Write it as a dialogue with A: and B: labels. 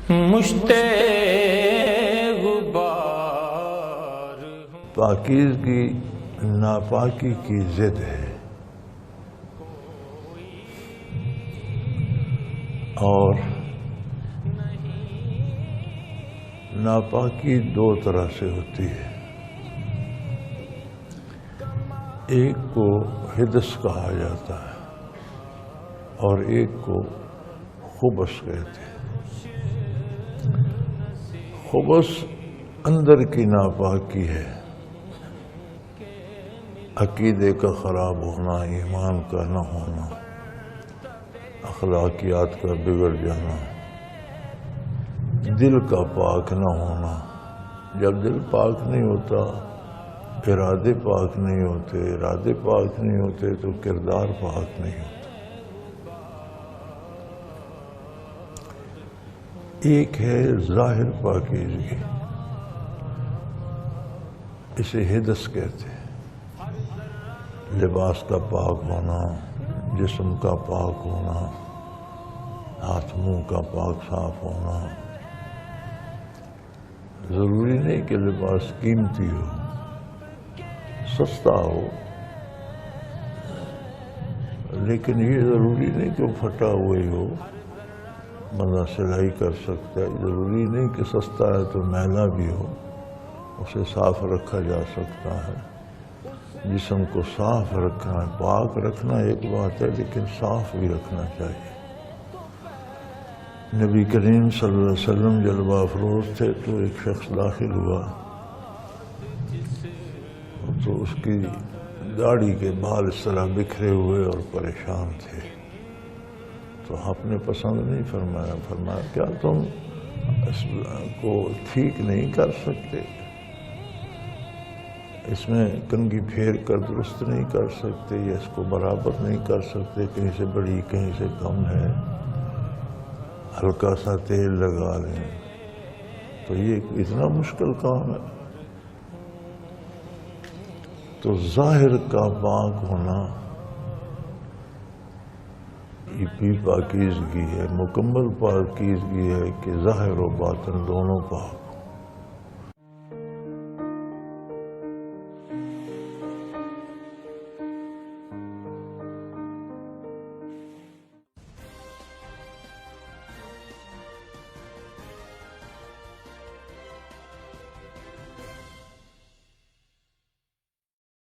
A: مشتے غبار
B: پاکیزگی ناپاکی کی ضد ہے، اور ناپاکی دو طرح سے ہوتی ہے۔ ایک کو حدث کہا جاتا ہے اور ایک کو خبث کہتے ہیں۔ خبث اندر کی ناپاکی ہے، عقیدے کا خراب ہونا، ایمان کا نہ ہونا، اخلاقیات کا بگڑ جانا، دل کا پاک نہ ہونا۔ جب دل پاک نہیں ہوتا، ارادے پاک نہیں ہوتے، ارادے پاک نہیں ہوتے تو کردار پاک نہیں ہوتا۔ ایک ہے ظاہر پاکیزگی، اسے حدث کہتے ہیں۔ لباس کا پاک ہونا، جسم کا پاک ہونا، ہاتھ منہ کا پاک صاف ہونا۔ ضروری نہیں کہ لباس قیمتی ہو، سستا ہو، لیکن یہ ضروری نہیں کہ وہ پھٹا ہوا ہی ہو، بندہ سلائی کر سکتا ہے۔ ضروری نہیں کہ سستا ہے تو میلا بھی ہو، اسے صاف رکھا جا سکتا ہے۔ جسم کو صاف رکھنا، پاک رکھنا ایک بات ہے، لیکن صاف بھی رکھنا چاہیے۔ نبی کریم صلی اللہ علیہ وسلم جلوہ افروز تھے تو ایک شخص داخل ہوا تو اس کی داڑھی کے بال اس طرح بکھرے ہوئے اور پریشان تھے، تو آپ نے پسند نہیں فرمایا۔ فرمایا کیا تم اس کو ٹھیک نہیں کر سکتے؟ اس میں کنگھی پھیر کر درست نہیں کر سکتے، یا اس کو برابر نہیں کر سکتے، کہیں سے بڑی کہیں سے کم ہے، ہلکا سا تیل لگا لیں؟ تو یہ اتنا مشکل کام ہے؟ تو ظاہر کا پاک ہونا یہ بھی پاکیزگی ہے، مکمل پاکیزگی ہے کہ ظاہر و باطن دونوں پاک۔